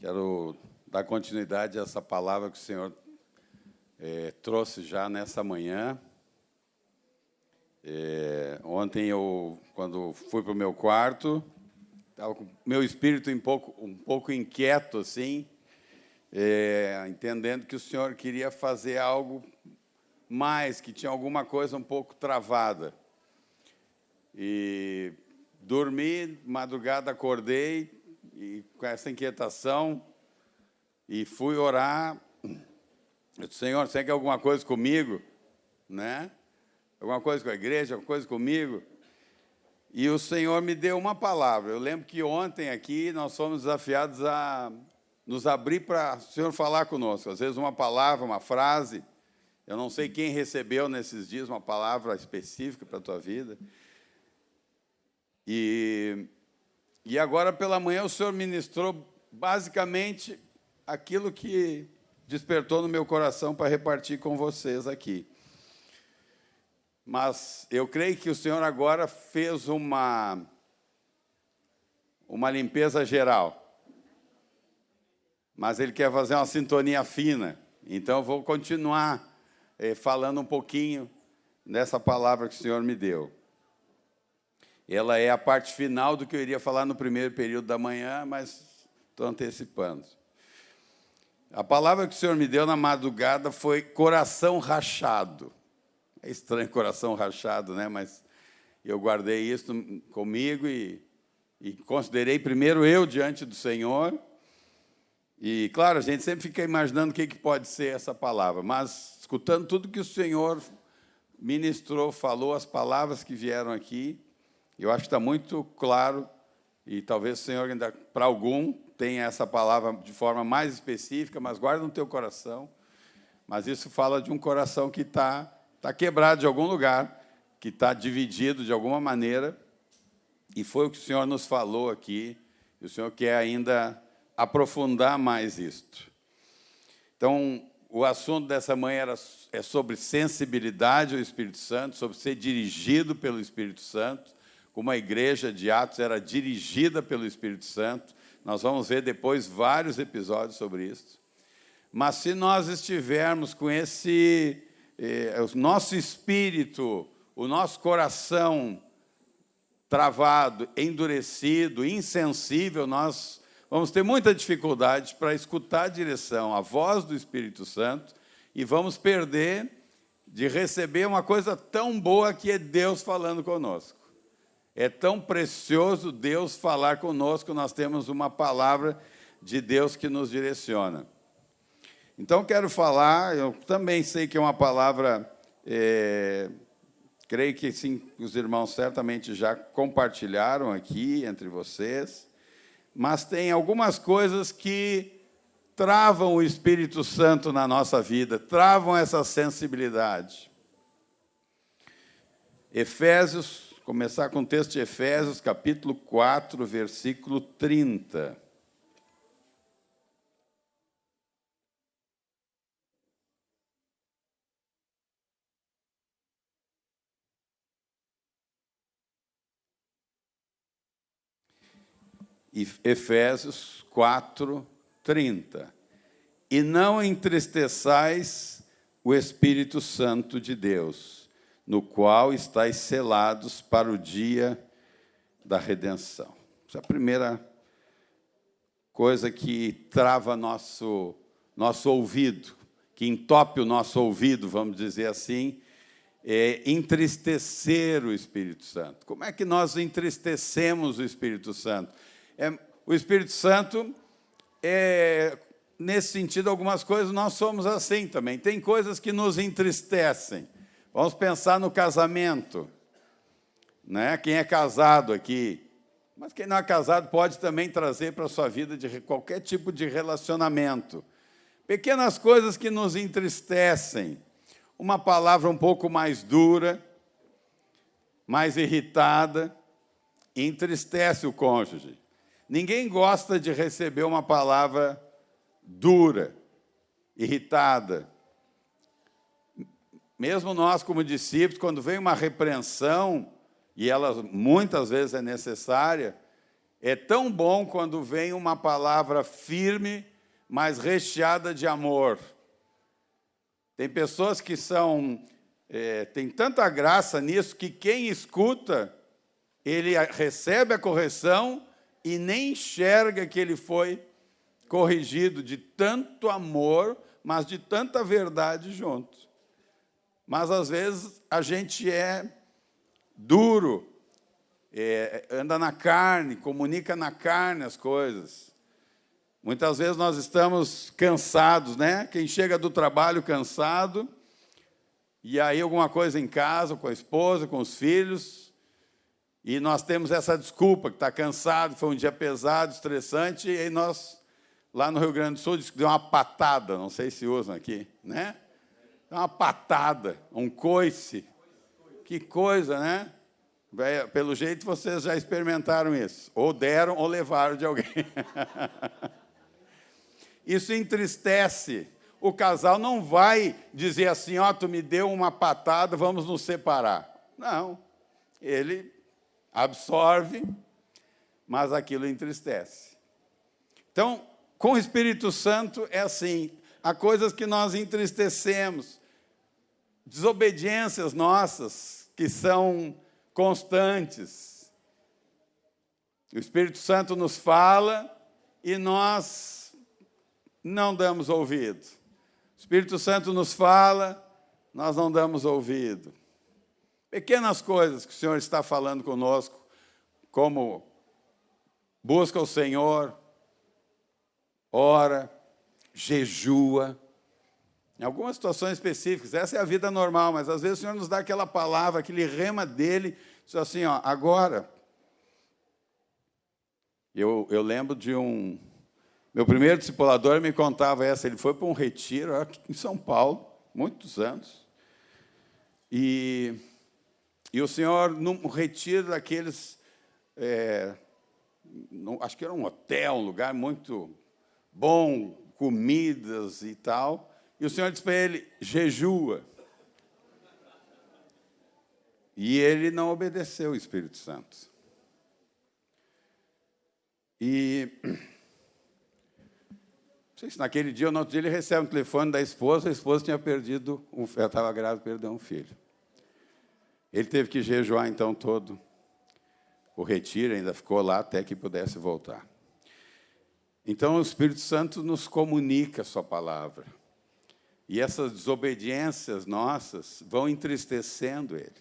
Quero dar continuidade a essa palavra que o Senhor trouxe já nessa manhã. Ontem, quando fui para o meu quarto, estava com meu espírito um pouco inquieto, assim, entendendo que o Senhor queria fazer algo mais, que tinha alguma coisa um pouco travada. E dormi, madrugada acordei, e com essa inquietação, e fui orar. Eu disse: Senhor, você quer alguma coisa comigo? Né? Alguma coisa com a igreja, alguma coisa comigo? E o Senhor me deu uma palavra. Eu lembro que ontem aqui nós fomos desafiados a nos abrir para o Senhor falar conosco. Às vezes uma palavra, uma frase. Eu não sei quem recebeu nesses dias uma palavra específica para a tua vida. E agora pela manhã o Senhor ministrou basicamente aquilo que despertou no meu coração para repartir com vocês aqui. Mas eu creio que o Senhor agora fez uma limpeza geral. Mas Ele quer fazer uma sintonia fina. Então eu vou continuar falando um pouquinho dessa palavra que o Senhor me deu. Ela é a parte final do que eu iria falar no primeiro período da manhã, mas estou antecipando. A palavra que o Senhor me deu na madrugada foi coração rachado. É estranho coração rachado, né? Mas eu guardei isso comigo e considerei primeiro eu diante do Senhor. E, claro, a gente sempre fica imaginando o que pode ser essa palavra, mas escutando tudo que o Senhor ministrou, falou, as palavras que vieram aqui, eu acho que está muito claro, e talvez o Senhor ainda, para algum, tenha essa palavra de forma mais específica, mas guarda no teu coração. Mas isso fala de um coração que está quebrado de algum lugar, que está dividido de alguma maneira, e foi o que o Senhor nos falou aqui, e o Senhor quer ainda aprofundar mais isto. Então, o assunto dessa manhã é sobre sensibilidade ao Espírito Santo, sobre ser dirigido pelo Espírito Santo, como a igreja de Atos era dirigida pelo Espírito Santo. Nós vamos ver depois vários episódios sobre isso. Mas se nós estivermos com o nosso espírito, o nosso coração travado, endurecido, insensível, nós vamos ter muita dificuldade para escutar a direção, a voz do Espírito Santo, e vamos perder de receber uma coisa tão boa que é Deus falando conosco. É tão precioso Deus falar conosco, nós temos uma palavra de Deus que nos direciona. Então, quero falar, eu também sei que é uma palavra, creio que sim, os irmãos certamente já compartilharam aqui entre vocês, mas tem algumas coisas que travam o Espírito Santo na nossa vida, travam essa sensibilidade. Começar com o texto de Efésios, capítulo 4, versículo 30. Efésios 4, 30. E não entristeçais o Espírito Santo de Deus, no qual estáis selados para o dia da redenção. Essa é a primeira coisa que trava nosso ouvido, que entope o nosso ouvido, vamos dizer assim, é entristecer o Espírito Santo. Como é que nós entristecemos o Espírito Santo? O Espírito Santo, nesse sentido, algumas coisas nós somos assim também. Tem coisas que nos entristecem. Vamos pensar no casamento, né? Quem é casado aqui, mas quem não é casado pode também trazer para a sua vida de qualquer tipo de relacionamento. Pequenas coisas que nos entristecem. Uma palavra um pouco mais dura, mais irritada, entristece o cônjuge. Ninguém gosta de receber uma palavra dura, irritada. Mesmo nós, como discípulos, quando vem uma repreensão, e ela muitas vezes é necessária, É tão bom quando vem uma palavra firme, mas recheada de amor. Tem pessoas que tem tanta graça nisso que quem escuta, ele recebe a correção e nem enxerga que ele foi corrigido de tanto amor, mas de tanta verdade junto. Mas, às vezes, a gente é duro, anda na carne, comunica na carne as coisas. Muitas vezes nós estamos cansados, né? Quem chega do trabalho cansado, e aí alguma coisa em casa, com a esposa, com os filhos, e nós temos essa desculpa, que está cansado, foi um dia pesado, estressante, e aí nós, lá no Rio Grande do Sul, diz que deu uma patada, não sei se usam aqui, né? Uma patada, um coice. Que coisa, né? Pelo jeito, vocês já experimentaram isso. Ou deram ou levaram de alguém. Isso entristece. O casal não vai dizer assim, ó, tu me deu uma patada, vamos nos separar. Não. Ele absorve, mas aquilo entristece. Então, com o Espírito Santo é assim, há coisas que nós entristecemos, desobediências nossas que são constantes. O Espírito Santo nos fala e nós não damos ouvido. O Espírito Santo nos fala, nós não damos ouvido. Pequenas coisas que o Senhor está falando conosco, como busca o Senhor, ora, jejua. Em algumas situações específicas, essa é a vida normal, mas às vezes o Senhor nos dá aquela palavra, aquele rema dele, diz assim, ó, agora. Eu lembro de meu primeiro discipulador me contava essa, ele foi para um retiro aqui em São Paulo, muitos anos, e o Senhor, num retiro daqueles, acho que era um hotel, um lugar muito bom, comidas e tal, e o Senhor disse para ele, jejua. E ele não obedeceu o Espírito Santo. E, não sei se naquele dia ou no outro dia ele recebe um telefone da esposa, a esposa tinha perdido, ela estava grávida, perdeu um filho. Ele teve que jejuar, então, todo o retiro, ainda ficou lá até que pudesse voltar. Então, o Espírito Santo nos comunica a sua palavra. E essas desobediências nossas vão entristecendo ele.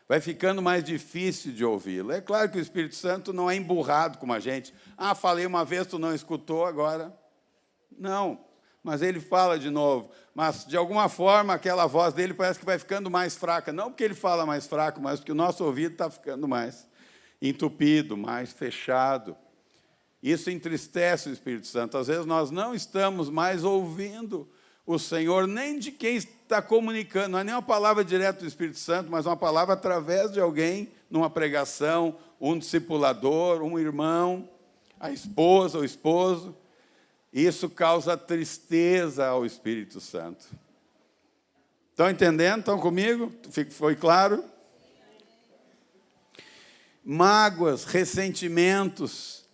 Vai ficando mais difícil de ouvi-lo. É claro que o Espírito Santo não é emburrado como a gente. Ah, falei uma vez, tu não escutou, agora... Não, mas ele fala de novo. Mas, de alguma forma, aquela voz dele parece que vai ficando mais fraca. Não porque ele fala mais fraco, mas porque o nosso ouvido está ficando mais entupido, mais fechado. Isso entristece o Espírito Santo. Às vezes, nós não estamos mais ouvindo o Senhor, nem de quem está comunicando. Não é nem uma palavra direta do Espírito Santo, mas uma palavra através de alguém, numa pregação, um discipulador, um irmão, a esposa, o esposo. Isso causa tristeza ao Espírito Santo. Estão entendendo? Estão comigo? Foi claro? Mágoas, ressentimentos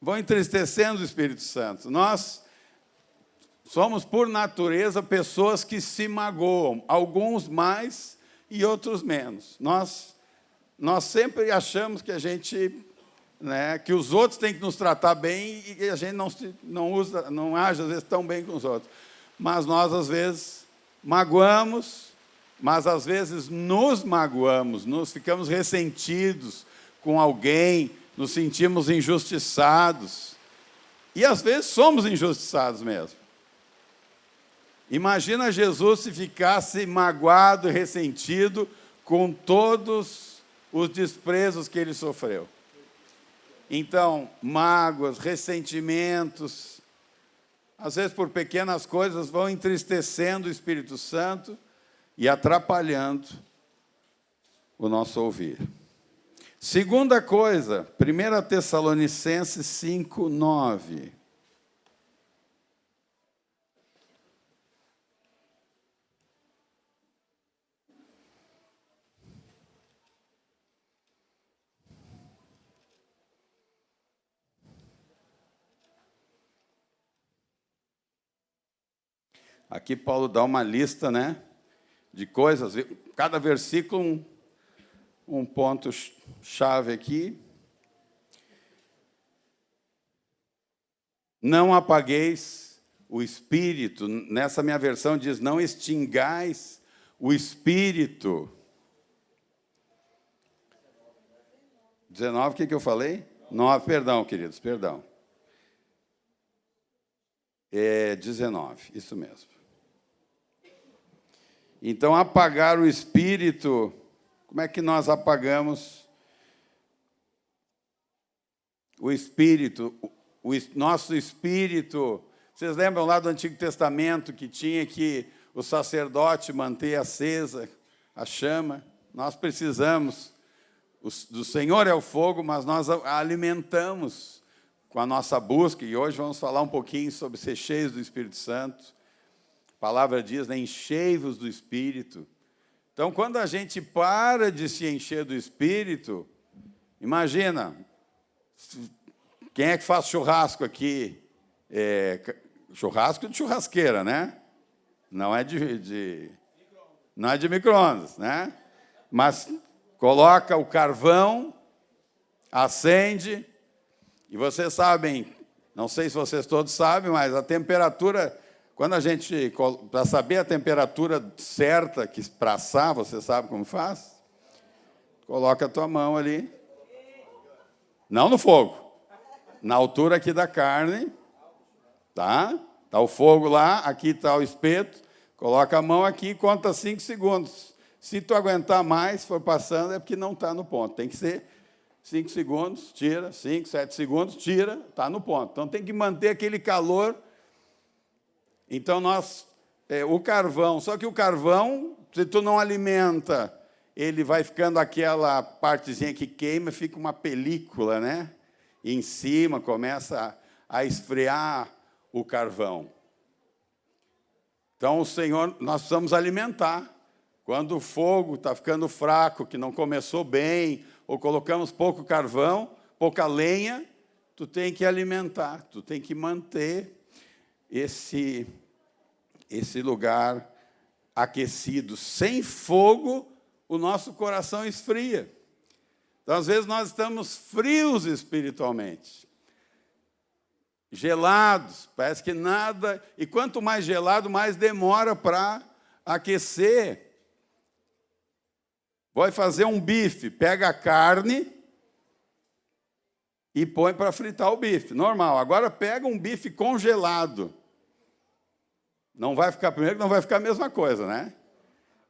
vão entristecendo o Espírito Santo. Nós somos, por natureza, pessoas que se magoam, alguns mais e outros menos. Nós sempre achamos que a gente... que os outros têm que nos tratar bem e a gente não age, às vezes, tão bem com os outros. Mas nós, às vezes, magoamos, mas, às vezes, nos magoamos, ficamos ressentidos com alguém, nos sentimos injustiçados. E, às vezes, somos injustiçados mesmo. Imagina Jesus se ficasse magoado e ressentido com todos os desprezos que ele sofreu. Então, mágoas, ressentimentos, às vezes por pequenas coisas, vão entristecendo o Espírito Santo e atrapalhando o nosso ouvir. Segunda coisa, 1 Tessalonicenses 5, 9. Aqui Paulo dá uma lista, né, de coisas, cada versículo um ponto-chave aqui. Não apagueis o Espírito. Nessa minha versão diz, não extingais o Espírito. 19, o que eu falei? 9, perdão, queridos, perdão. 19, isso mesmo. Então, apagar o Espírito, como é que nós apagamos o Espírito? Nosso Espírito, vocês lembram lá do Antigo Testamento que tinha que o sacerdote manter acesa a chama? Nós precisamos, do Senhor é o fogo, mas nós alimentamos com a nossa busca, e hoje vamos falar um pouquinho sobre ser cheios do Espírito Santo. A palavra diz, né, enchei-vos do Espírito. Então, quando a gente para de se encher do Espírito, imagina, quem é que faz churrasco aqui? Churrasco de churrasqueira, né? Não é não é de micro-ondas, né? Mas coloca o carvão, acende, e vocês sabem, não sei se vocês todos sabem, mas a temperatura... Quando a gente, para saber a temperatura certa que para assar, você sabe como faz? Coloca a tua mão ali. Não no fogo. Na altura aqui da carne. Tá? Está o fogo lá, aqui está o espeto. Coloca a mão aqui e conta 5 segundos. Se tu aguentar mais, for passando, é porque não está no ponto. Tem que ser 5 segundos, tira. 5, 7 segundos, tira. Está no ponto. Então, tem que manter aquele calor. Então, o carvão, só que o carvão, se tu não alimenta, ele vai ficando aquela partezinha que queima, fica uma película, né? E em cima começa a esfriar o carvão. Então, nós precisamos alimentar. Quando o fogo está ficando fraco, que não começou bem, ou colocamos pouco carvão, pouca lenha, tu tem que alimentar, tu tem que manter esse lugar aquecido. Sem fogo, o nosso coração esfria. Então, às vezes, nós estamos frios espiritualmente. Gelados, parece que nada... E quanto mais gelado, mais demora para aquecer. Vai fazer um bife, pega a carne e põe para fritar o bife. Normal. Agora, pega um bife congelado. Não vai ficar, primeiro que não vai ficar a mesma coisa, né?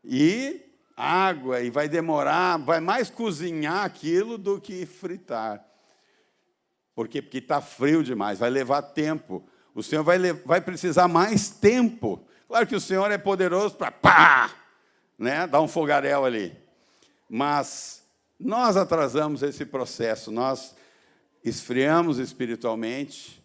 E água, e vai demorar, vai mais cozinhar aquilo do que fritar. Por quê? Porque está frio demais, vai levar tempo. O Senhor vai precisar mais tempo. Claro que o Senhor é poderoso para, né, dar um fogaréu ali. Mas nós atrasamos esse processo, nós esfriamos espiritualmente,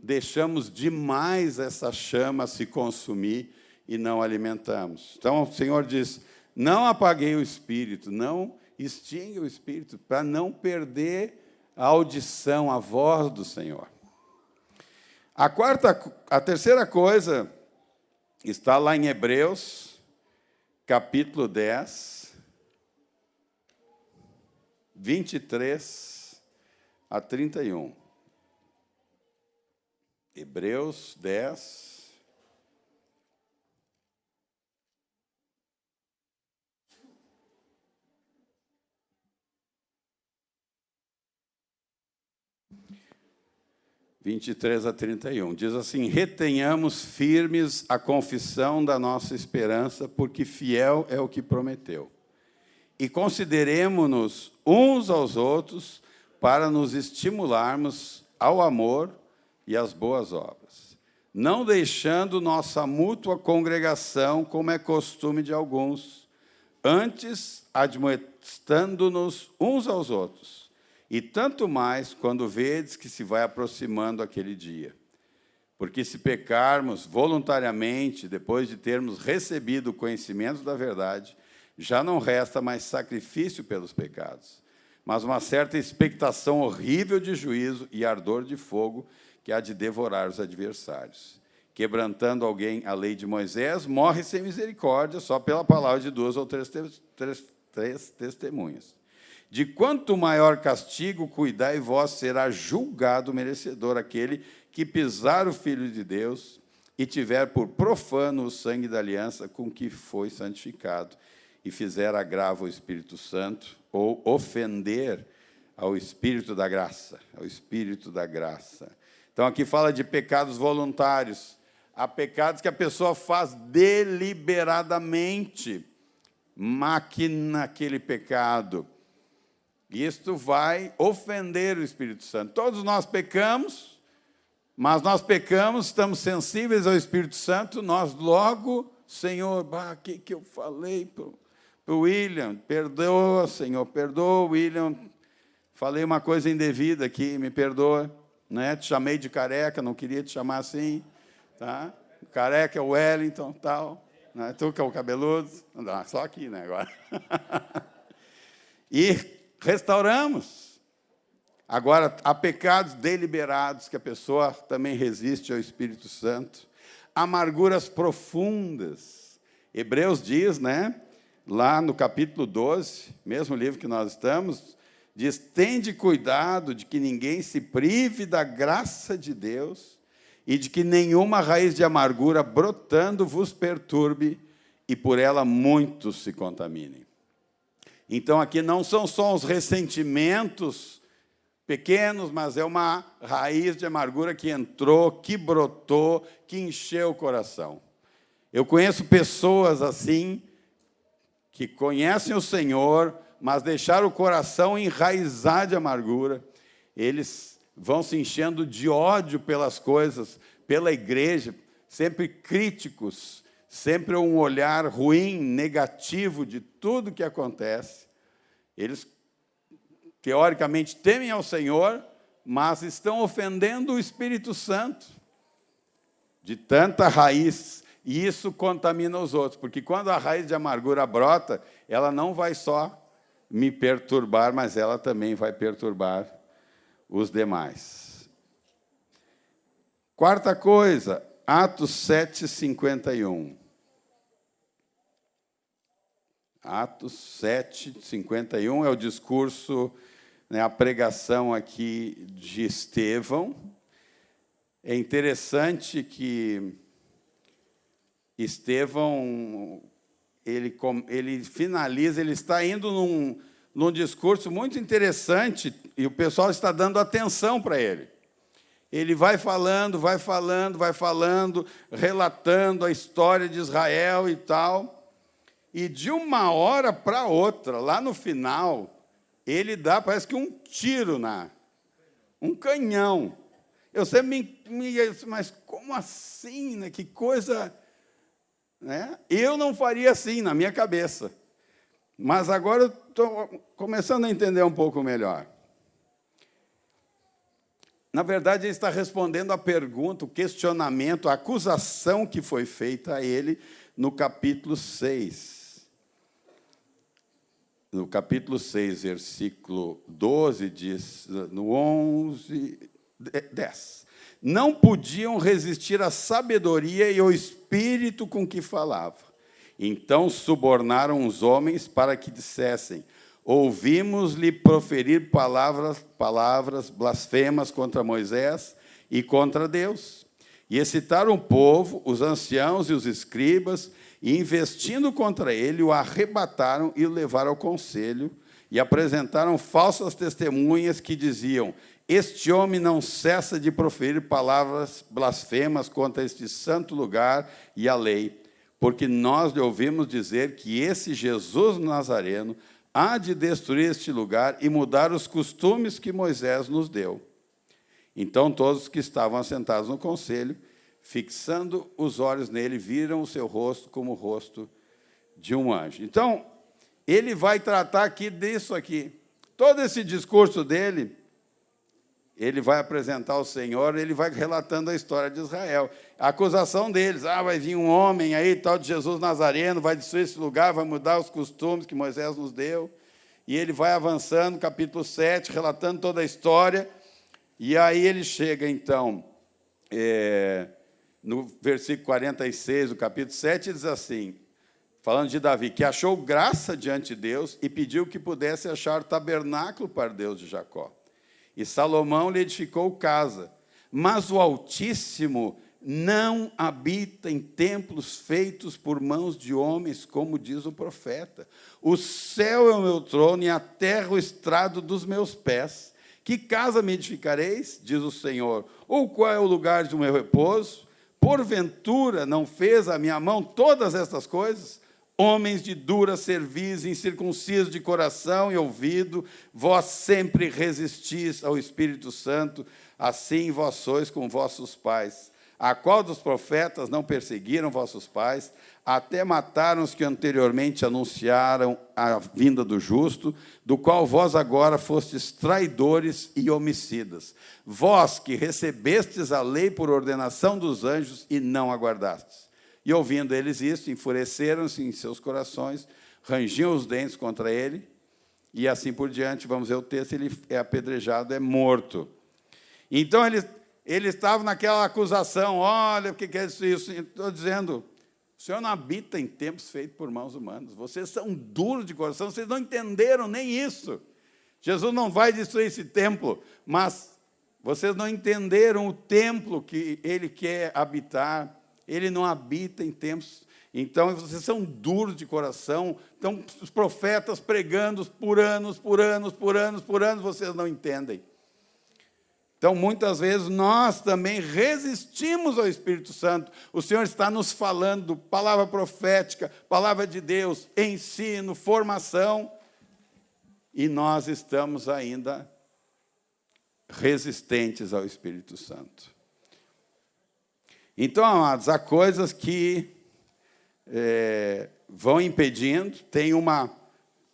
deixamos demais essa chama se consumir e não alimentamos. Então, o Senhor diz, não apaguei o Espírito, não extingue o Espírito, para não perder a audição, a voz do Senhor. A terceira coisa está lá em Hebreus, capítulo 10, 23 a 31. Hebreus 10. (23 a 31) diz assim: retenhamos firmes a confissão da nossa esperança, porque fiel é o que prometeu. E consideremo-nos uns aos outros para nos estimularmos ao amor e às boas obras, não deixando nossa mútua congregação, como é costume de alguns, antes admoestando-nos uns aos outros, e tanto mais quando vedes que se vai aproximando aquele dia. Porque se pecarmos voluntariamente, depois de termos recebido o conhecimento da verdade, já não resta mais sacrifício pelos pecados, mas uma certa expectação horrível de juízo e ardor de fogo que há de devorar os adversários. quebrantando alguém a lei de Moisés, morre sem misericórdia, só pela palavra de 2 ou 3 testemunhas. De quanto maior castigo, cuidai vós, será julgado merecedor aquele que pisar o Filho de Deus e tiver por profano o sangue da aliança com que foi santificado, e fizer agravo ao Espírito Santo, ou ofender ao Espírito da graça, ao Espírito da graça. Então, aqui fala de pecados voluntários. Há pecados que a pessoa faz deliberadamente, maquina aquele pecado. Isto vai ofender o Espírito Santo. Todos nós pecamos, mas nós pecamos, estamos sensíveis ao Espírito Santo, nós logo, Senhor, o que eu falei para o William? Perdoa, Senhor, perdoa, William. Falei uma coisa indevida aqui, me perdoa. Né? Te chamei de careca, não queria te chamar assim. Tá? Careca é o Wellington, tal. Né? Tu que é o cabeludo. Não, só aqui, né, agora. E restauramos. Agora, há pecados deliberados que a pessoa também resiste ao Espírito Santo. Amarguras profundas. Hebreus diz, né, lá no capítulo 12, mesmo livro que nós estamos, diz: tende cuidado de que ninguém se prive da graça de Deus e de que nenhuma raiz de amargura brotando vos perturbe e por ela muitos se contaminem. Então, aqui não são só os ressentimentos pequenos, mas é uma raiz de amargura que entrou, que brotou, que encheu o coração. Eu conheço pessoas assim, que conhecem o Senhor, mas deixaram o coração enraizar de amargura. Eles vão se enchendo de ódio pelas coisas, pela igreja, sempre críticos, sempre um olhar ruim, negativo de tudo que acontece. Eles, teoricamente, temem ao Senhor, mas estão ofendendo o Espírito Santo, de tanta raiz. E isso contamina os outros, porque quando a raiz de amargura brota, ela não vai só me perturbar, mas ela também vai perturbar os demais. Quarta coisa, Atos 7:51. Atos 7:51 é o discurso, né, a pregação aqui de Estevão. É interessante que Estevão, ele finaliza, ele está indo num discurso muito interessante, e o pessoal está dando atenção para ele. Ele vai falando, relatando a história de Israel e tal, e de uma hora para outra, lá no final, ele dá, parece que um tiro, um canhão. Eu sempre mas como assim, né? Que coisa... Né? Eu não faria assim na minha cabeça, mas agora eu estou começando a entender um pouco melhor. Na verdade, ele está respondendo a pergunta, o questionamento, a acusação que foi feita a ele no capítulo 6. No capítulo 6, versículo 12, diz, no 11, 10. Não podiam resistir à sabedoria e ao espírito com que falava. Então subornaram os homens para que dissessem: ouvimos-lhe proferir palavras blasfemas contra Moisés e contra Deus. E excitaram o povo, os anciãos e os escribas, e, investindo contra ele, o arrebataram e o levaram ao conselho, e apresentaram falsas testemunhas que diziam: este homem não cessa de proferir palavras blasfemas contra este santo lugar e a lei, porque nós lhe ouvimos dizer que esse Jesus Nazareno há de destruir este lugar e mudar os costumes que Moisés nos deu. Então todos os que estavam assentados no conselho, fixando os olhos nele, viram o seu rosto como o rosto de um anjo. Então, ele vai tratar aqui disso aqui. Todo esse discurso dele, ele vai apresentar o Senhor, ele vai relatando a história de Israel. A acusação deles: vai vir um homem aí, tal de Jesus Nazareno, vai destruir esse lugar, vai mudar os costumes que Moisés nos deu. E ele vai avançando, capítulo 7, relatando toda a história. E aí ele chega, então, no versículo 46 do capítulo 7, diz assim, falando de Davi, que achou graça diante de Deus e pediu que pudesse achar tabernáculo para Deus de Jacó. E Salomão lhe edificou casa. Mas o Altíssimo não habita em templos feitos por mãos de homens, como diz o profeta. O céu é o meu trono e a terra o estrado dos meus pés. Que casa me edificareis, diz o Senhor? Ou qual é o lugar de meu repouso? Porventura não fez a minha mão todas estas coisas? Homens de dura cerviz, incircuncisos de coração e ouvido, vós sempre resistis ao Espírito Santo, assim vós sois com vossos pais. A qual dos profetas não perseguiram vossos pais, até mataram os que anteriormente anunciaram a vinda do justo, do qual vós agora fostes traidores e homicidas. Vós que recebestes a lei por ordenação dos anjos e não aguardastes. E ouvindo eles isso, enfureceram-se em seus corações, rangiam os dentes contra ele, e assim por diante, vamos ver o texto, ele é apedrejado, é morto. Então, ele estava naquela acusação, olha, o que é isso? Estou dizendo, o Senhor não habita em templos feitos por mãos humanas, vocês são duros de coração, vocês não entenderam nem isso. Jesus não vai destruir esse templo, mas vocês não entenderam o templo que Ele quer habitar. Ele não habita em templos. Então, vocês são duros de coração. Então, os profetas pregando por anos, vocês não entendem. Então, muitas vezes, nós também resistimos ao Espírito Santo. O Senhor está nos falando palavra profética, palavra de Deus, ensino, formação, e nós estamos ainda resistentes ao Espírito Santo. Então, amados, há coisas que vão impedindo. Tem uma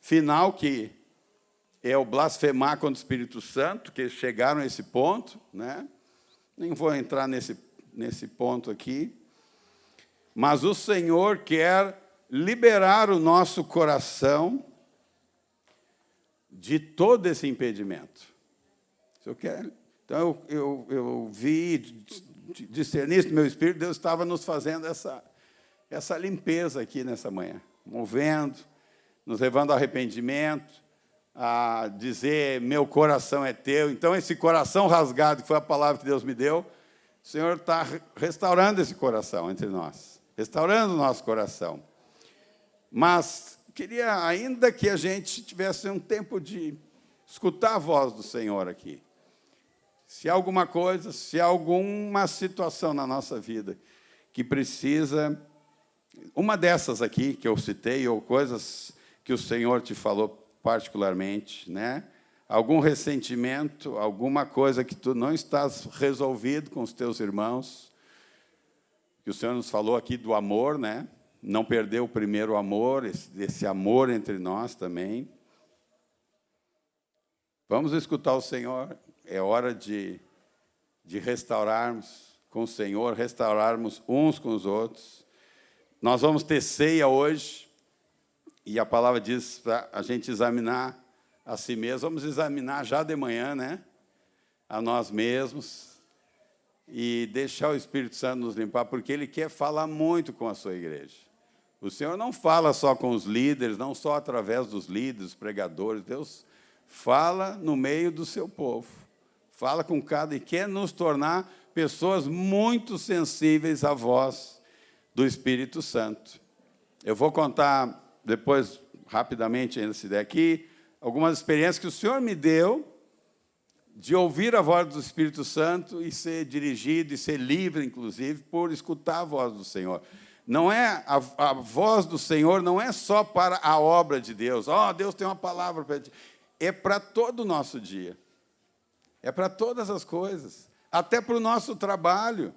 final que é o blasfemar contra o Espírito Santo, que chegaram a esse ponto, né? Nem vou entrar nesse ponto aqui. Mas o Senhor quer liberar o nosso coração de todo esse impedimento. Eu quero. Então, eu vi, discerni isso no meu espírito, Deus estava nos fazendo essa limpeza aqui nessa manhã, movendo, nos levando ao arrependimento, a dizer, meu coração é teu. Então, esse coração rasgado, que foi a palavra que Deus me deu, o Senhor está restaurando esse coração entre nós, restaurando o nosso coração. Mas queria ainda que a gente tivesse um tempo de escutar a voz do Senhor aqui. Se há alguma coisa, se há alguma situação na nossa vida que precisa, uma dessas aqui que eu citei, ou coisas que o Senhor te falou particularmente, né? Algum ressentimento, alguma coisa que tu não estás resolvido com os teus irmãos, que o Senhor nos falou aqui do amor, né? Não perder o primeiro amor, esse amor entre nós também. Vamos escutar o Senhor. É hora de restaurarmos com o Senhor, restaurarmos uns com os outros. Nós vamos ter ceia hoje, e a palavra diz para a gente examinar a si mesmo. Vamos examinar já de manhã, né? A nós mesmos, e deixar o Espírito Santo nos limpar, porque Ele quer falar muito com a sua igreja. O Senhor não fala só com os líderes, não só através dos líderes, pregadores. Deus fala no meio do seu povo. Fala com cada e quer nos tornar pessoas muito sensíveis à voz do Espírito Santo. Eu vou contar depois, rapidamente, esse daqui, algumas experiências que o Senhor me deu de ouvir a voz do Espírito Santo e ser dirigido e ser livre, inclusive, por escutar a voz do Senhor. Não é a voz do Senhor não é só para a obra de Deus. Deus tem uma palavra para ti. É para todo o nosso dia. É para todas as coisas, até para o nosso trabalho.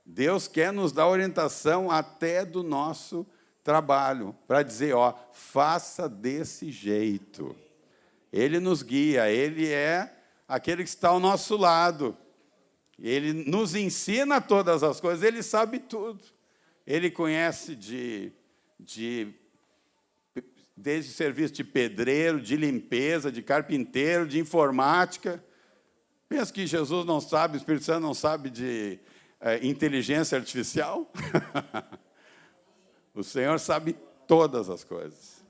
Deus quer nos dar orientação até do nosso trabalho, para dizer, faça desse jeito. Ele nos guia, Ele é aquele que está ao nosso lado. Ele nos ensina todas as coisas, Ele sabe tudo. Ele conhece desde serviço de pedreiro, de limpeza, de carpinteiro, de informática. Pensa que Jesus não sabe, o Espírito Santo não sabe inteligência artificial? O Senhor sabe todas as coisas.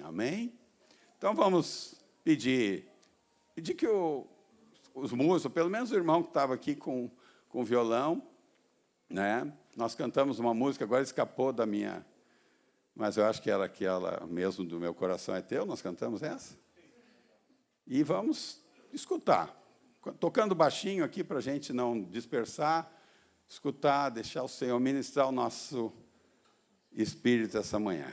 Amém? Então vamos pedir que os músicos, pelo menos o irmão que estava aqui com o violão, né? Nós cantamos uma música, agora escapou da minha, mas eu acho que era aquela mesmo do Meu Coração é Teu, nós cantamos essa. E vamos escutar, tocando baixinho aqui para a gente não dispersar, escutar, deixar o Senhor ministrar o nosso espírito essa manhã.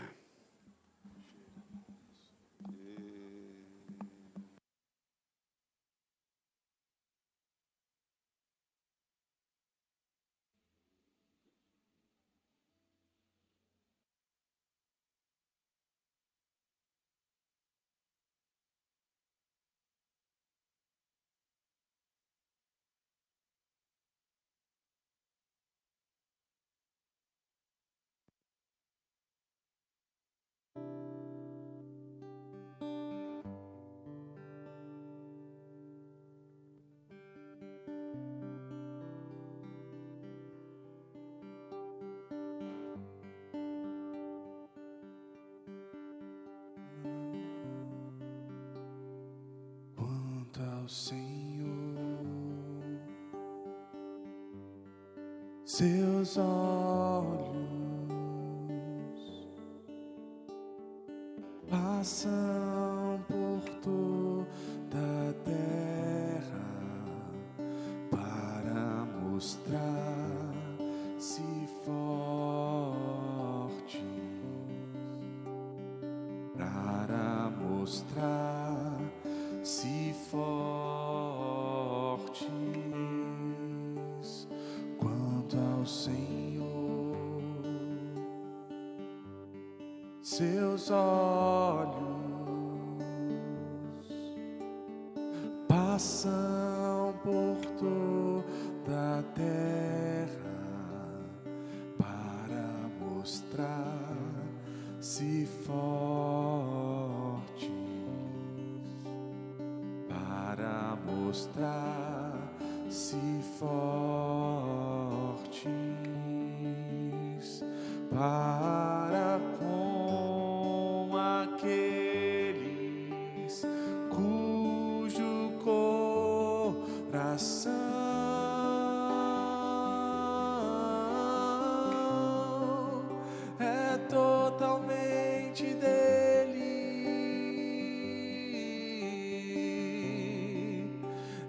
Ao Senhor, seus olhos passam por toda a terra para mostrar-se forte, para mostrar-se fortes quanto ao Senhor. Seus olhos passam por toda a terra para mostrar-se fortes, para mostrar-se fortes para com aqueles cujo coração é totalmente dele,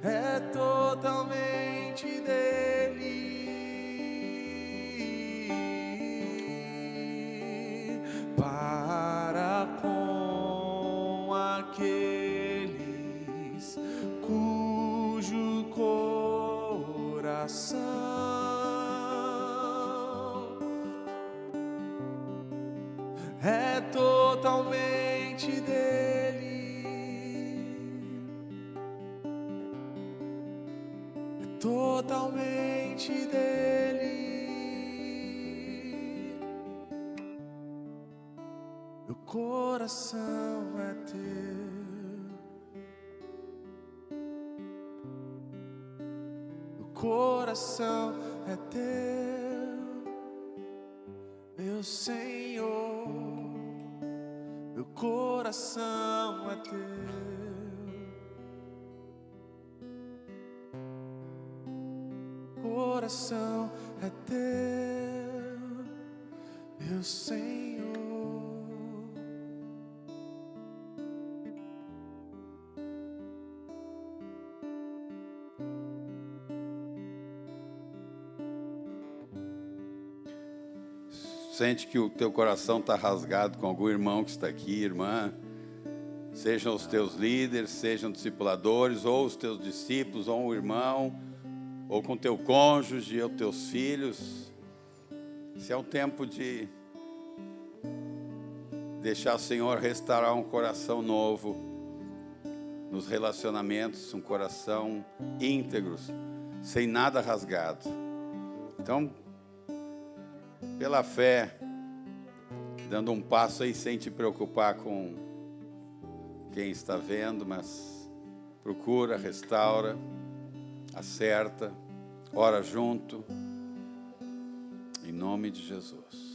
é totalmente dele, para com aqueles cujo coração é totalmente dele, é totalmente dele. Meu coração é teu, meu coração é teu, meu Senhor, meu coração é teu, coração é teu, meu Senhor. Sente que o teu coração está rasgado com algum irmão que está aqui, irmã. Sejam os teus líderes, sejam discipuladores, ou os teus discípulos, ou um irmão, ou com teu cônjuge, ou teus filhos. Esse é o tempo de deixar o Senhor restaurar um coração novo nos relacionamentos, um coração íntegro, sem nada rasgado. Então, pela fé, dando um passo aí sem te preocupar com quem está vendo, mas procura, restaura, acerta, ora junto, nome de Jesus.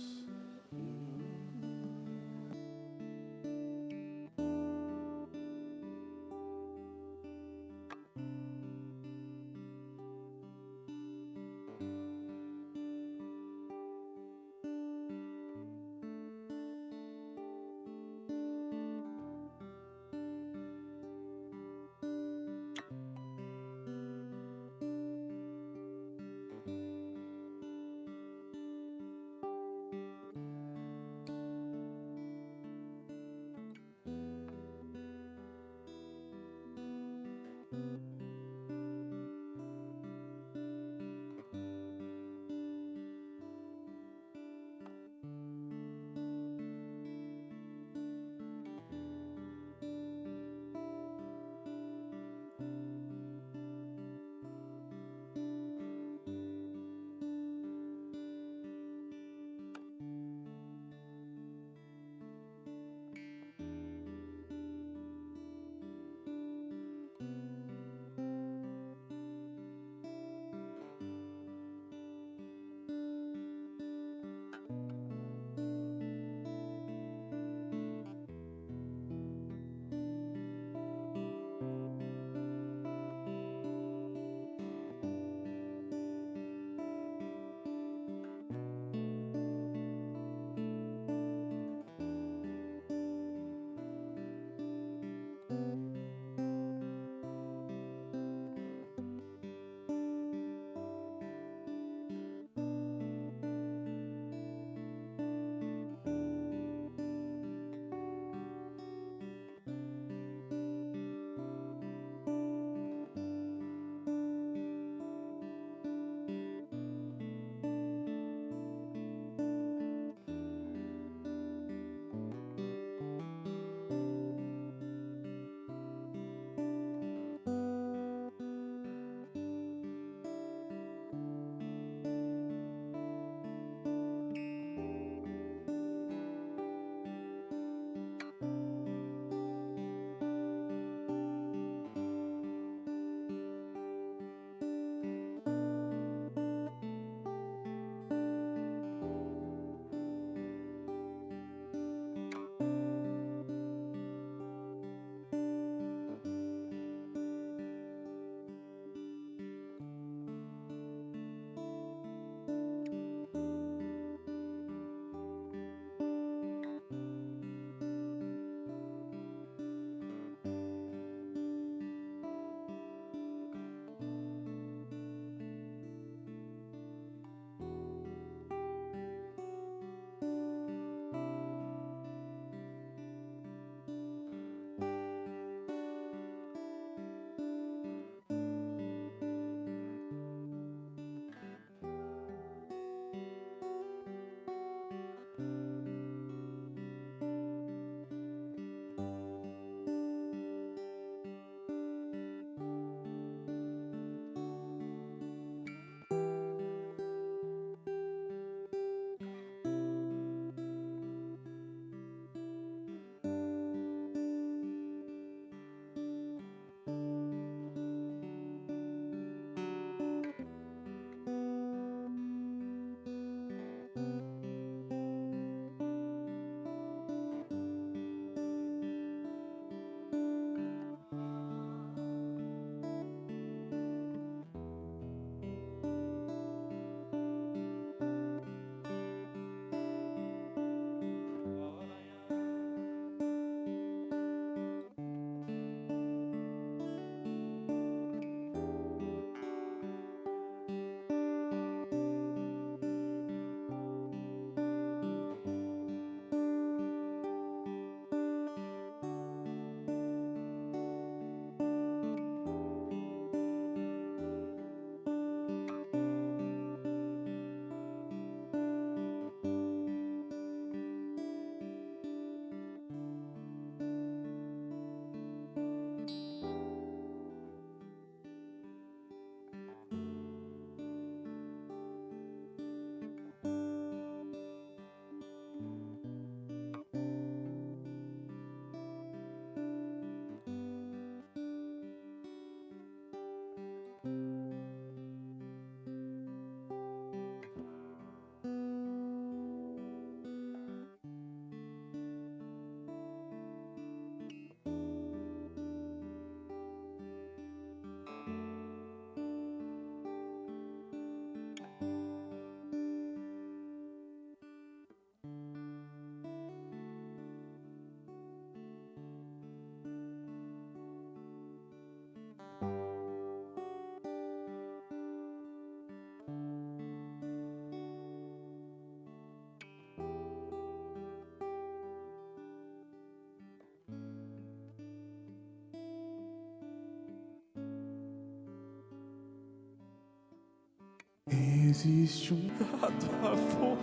existe um dado a fonte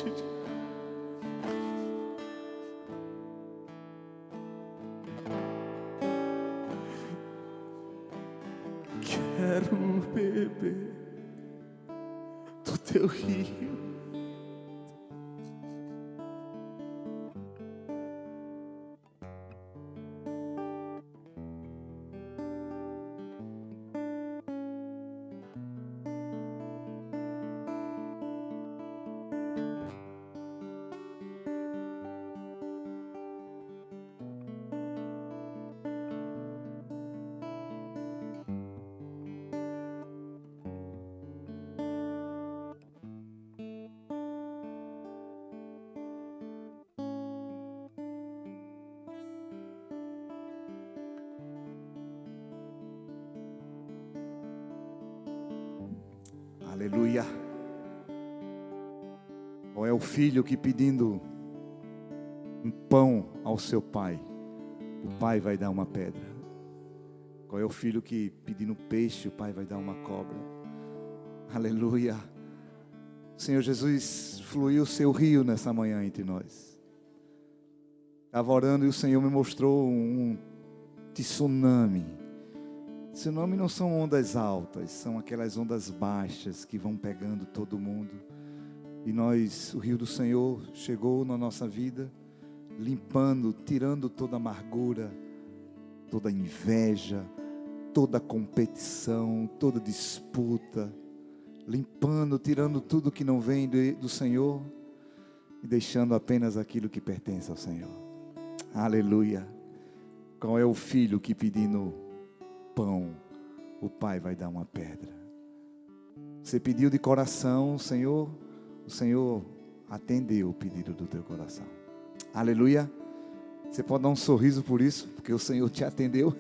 de... Quero beber do teu rio. Aleluia. Ou é o filho que pedindo um pão ao seu pai, o pai vai dar uma pedra? Qual é o filho que pedindo peixe, o pai vai dar uma cobra? Aleluia. Senhor Jesus, fluiu o seu rio nessa manhã entre nós. Estava orando e o Senhor me mostrou um tsunami. Tsunami não são ondas altas, são aquelas ondas baixas que vão pegando todo mundo. E o rio do Senhor chegou na nossa vida, limpando, tirando toda amargura, toda inveja, toda competição, toda disputa, limpando, tirando tudo que não vem do Senhor e deixando apenas aquilo que pertence ao Senhor. Aleluia. Qual é o filho que pedindo pão, o pai vai dar uma pedra? Você pediu de coração, Senhor, o Senhor atendeu o pedido do teu coração. Aleluia. Você pode dar um sorriso por isso, porque o Senhor te atendeu.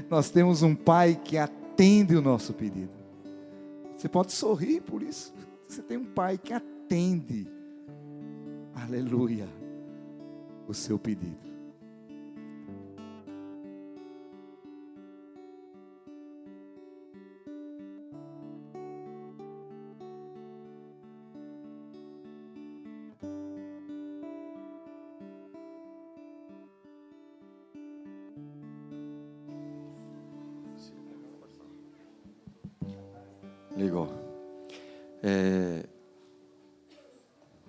Nós temos um pai que atende o nosso pedido. Você pode sorrir por isso. Você tem um pai que atende, aleluia, o seu pedido. Ligou.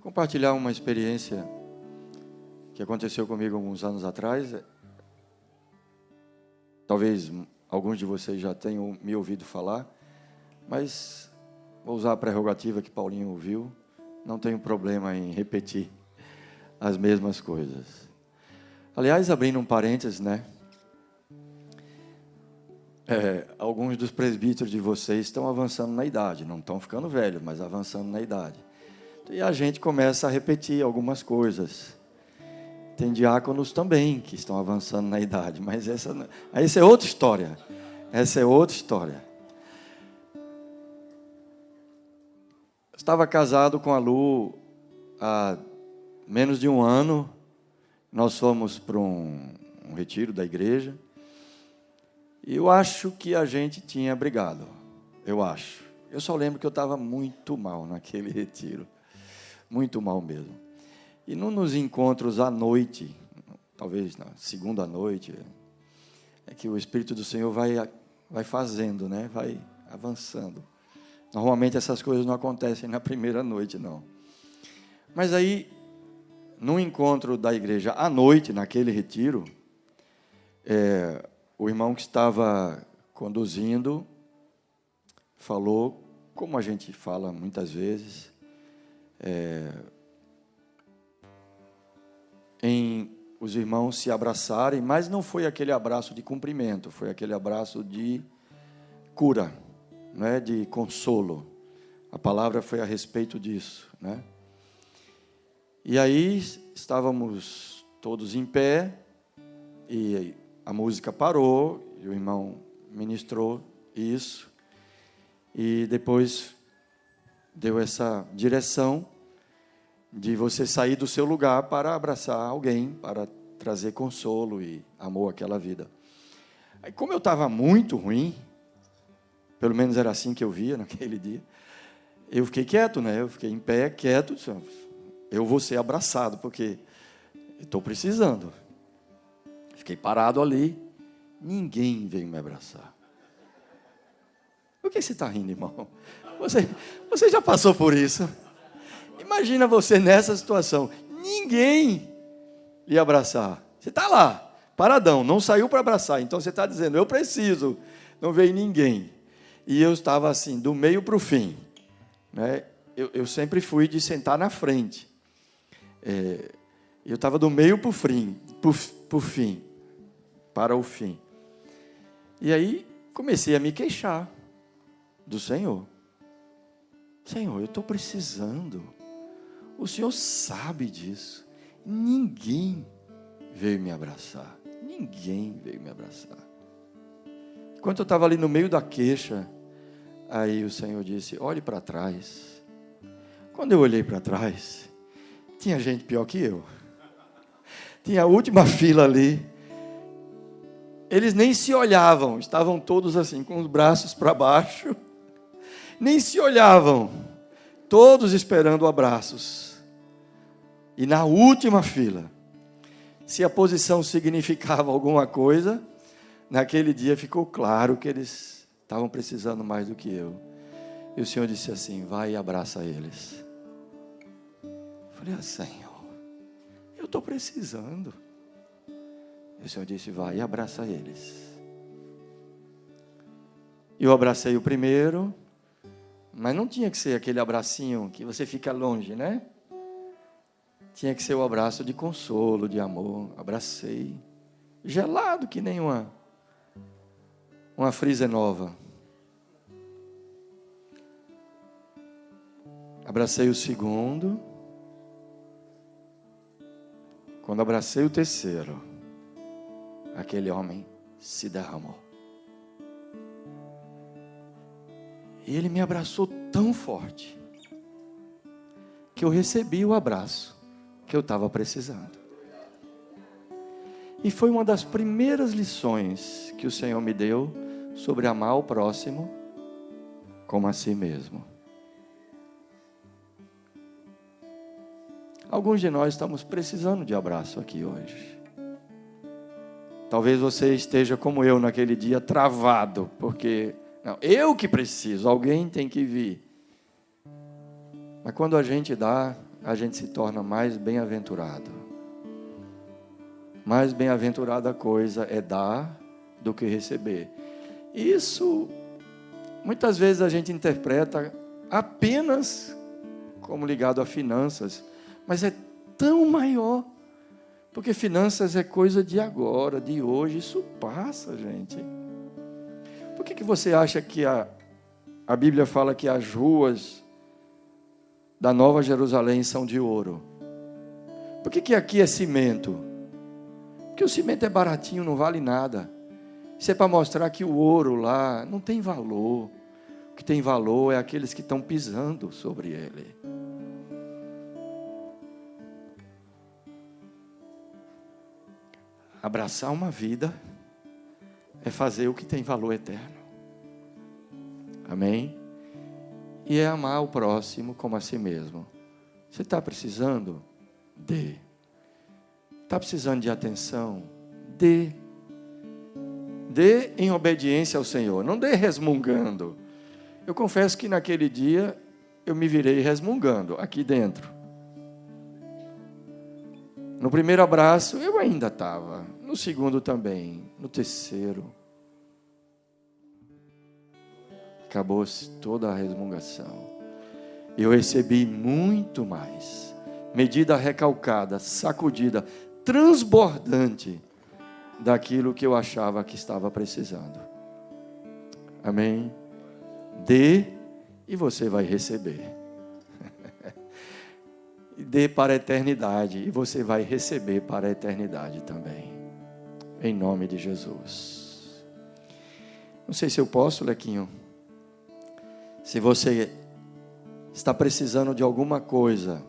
Compartilhar uma experiência que aconteceu comigo alguns anos atrás. Talvez alguns de vocês já tenham me ouvido falar, mas vou usar a prerrogativa que Paulinho ouviu. Não tenho problema em repetir as mesmas coisas. Aliás, abrindo um parênteses, né? Alguns dos presbíteros de vocês estão avançando na idade, não estão ficando velhos, mas avançando na idade. E a gente começa a repetir algumas coisas. Tem diáconos também que estão avançando na idade, mas essa é outra história. Essa é outra história. Estava casado com a Lu há menos de um ano. Nós fomos para um retiro da igreja. E eu acho que a gente tinha brigado. Eu acho. Eu só lembro que eu estava muito mal naquele retiro. Muito mal mesmo. E nos encontros à noite, talvez na segunda noite, é que o Espírito do Senhor vai fazendo, né? Vai avançando. Normalmente essas coisas não acontecem na primeira noite, não. Mas aí, no encontro da igreja à noite, naquele retiro, o irmão que estava conduzindo falou, como a gente fala muitas vezes, em os irmãos se abraçarem, mas não foi aquele abraço de cumprimento, foi aquele abraço de cura, né, de consolo. A palavra foi a respeito disso, né? E aí estávamos todos em pé e a música parou, e o irmão ministrou isso, e depois deu essa direção de você sair do seu lugar para abraçar alguém, para trazer consolo e amor àquela vida. Aí, como eu estava muito ruim, Pelo menos era assim que eu via naquele dia. Eu fiquei quieto, né? Eu fiquei em pé, quieto. Eu vou ser abraçado, porque estou precisando. Fiquei parado ali. Ninguém veio me abraçar. Por que você está rindo, irmão? Você já passou por isso? Imagina você nessa situação. Ninguém lhe abraçar. Você está lá, paradão, não saiu para abraçar. Então você está dizendo, eu preciso. Não veio ninguém. E eu estava assim, do meio para o fim. Né? Eu sempre fui de sentar na frente. Eu estava do meio para o fim, para o fim. E aí comecei a me queixar do Senhor. Senhor, eu estou precisando. O Senhor sabe disso. Ninguém veio me abraçar. Ninguém veio me abraçar. Enquanto eu estava ali no meio da queixa, aí o Senhor disse, olhe para trás. Quando eu olhei para trás, tinha gente pior que eu. Tinha a última fila ali. Eles nem se olhavam, estavam todos assim, com os braços para baixo. Nem se olhavam, todos esperando abraços. E na última fila, se a posição significava alguma coisa, naquele dia ficou claro que eles estavam precisando mais do que eu. E o Senhor disse assim, vai e abraça eles. Eu falei, Senhor, eu estou precisando. E o Senhor disse, vai e abraça eles. Eu abracei o primeiro, mas não tinha que ser aquele abracinho que você fica longe, né? Tinha que ser o abraço de consolo, de amor. Abracei, gelado que nem uma freezer nova. Abracei o segundo. Quando abracei o terceiro, aquele homem se derramou. E ele me abraçou tão forte que eu recebi o abraço que eu estava precisando. E foi uma das primeiras lições que o Senhor me deu sobre amar o próximo como a si mesmo. Alguns de nós estamos precisando de abraço aqui hoje. Talvez você esteja como eu naquele dia, travado, porque não, eu que preciso, alguém tem que vir. Mas quando a gente dá, a gente se torna mais bem-aventurado. Mais bem-aventurada coisa é dar do que receber. Isso, muitas vezes a gente interpreta apenas como ligado a finanças, mas é tão maior. Porque finanças é coisa de agora, de hoje, isso passa, gente. Por que você acha que a Bíblia fala que as ruas da Nova Jerusalém são de ouro? Por que aqui é cimento? Porque o cimento é baratinho, não vale nada. Isso é para mostrar que o ouro lá não tem valor. O que tem valor é aqueles que estão pisando sobre ele. Abraçar uma vida é fazer o que tem valor eterno. Amém? E é amar o próximo como a si mesmo. Você está precisando? Dê. Está precisando de atenção? Dê. Dê em obediência ao Senhor. Não dê resmungando. Eu confesso que naquele dia eu me virei resmungando aqui dentro. No primeiro abraço eu ainda estava. No segundo também. No terceiro. Acabou-se toda a resmungação. Eu recebi muito mais. Medida recalcada, sacudida, transbordante daquilo que eu achava que estava precisando. Amém? Dê e você vai receber. Dê para a eternidade e você vai receber para a eternidade também. Em nome de Jesus. Não sei se eu posso, Lequinho. Se você está precisando de alguma coisa,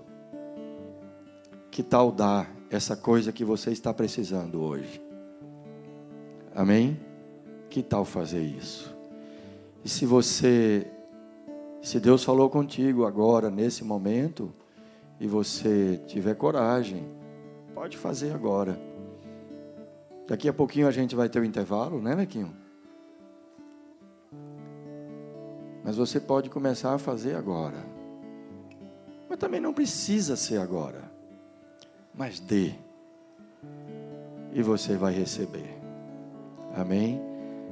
que tal dar essa coisa que você está precisando hoje? Amém? Que tal fazer isso? E se Deus falou contigo agora, nesse momento, e você tiver coragem, pode fazer agora. Daqui a pouquinho a gente vai ter o intervalo, né, Nequinho? Mas você pode começar a fazer agora. Mas também não precisa ser agora. Mas dê. E você vai receber. Amém?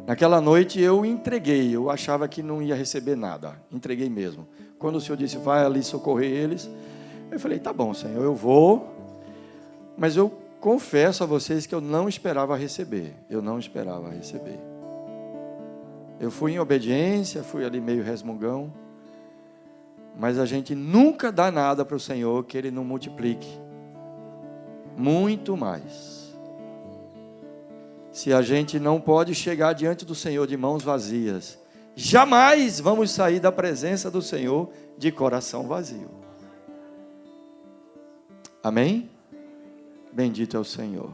Naquela noite eu entreguei. Eu achava que não ia receber nada. Entreguei mesmo. Quando o Senhor disse, vai ali socorrer eles, eu falei, tá bom, Senhor, eu vou. Mas eu confesso a vocês que eu não esperava receber. Eu não esperava receber. Eu fui em obediência, fui ali meio resmungão. Mas a gente nunca dá nada para o Senhor que Ele não multiplique. Muito mais. Se a gente não pode chegar diante do Senhor de mãos vazias, jamais vamos sair da presença do Senhor de coração vazio. Amém? Bendito é o Senhor.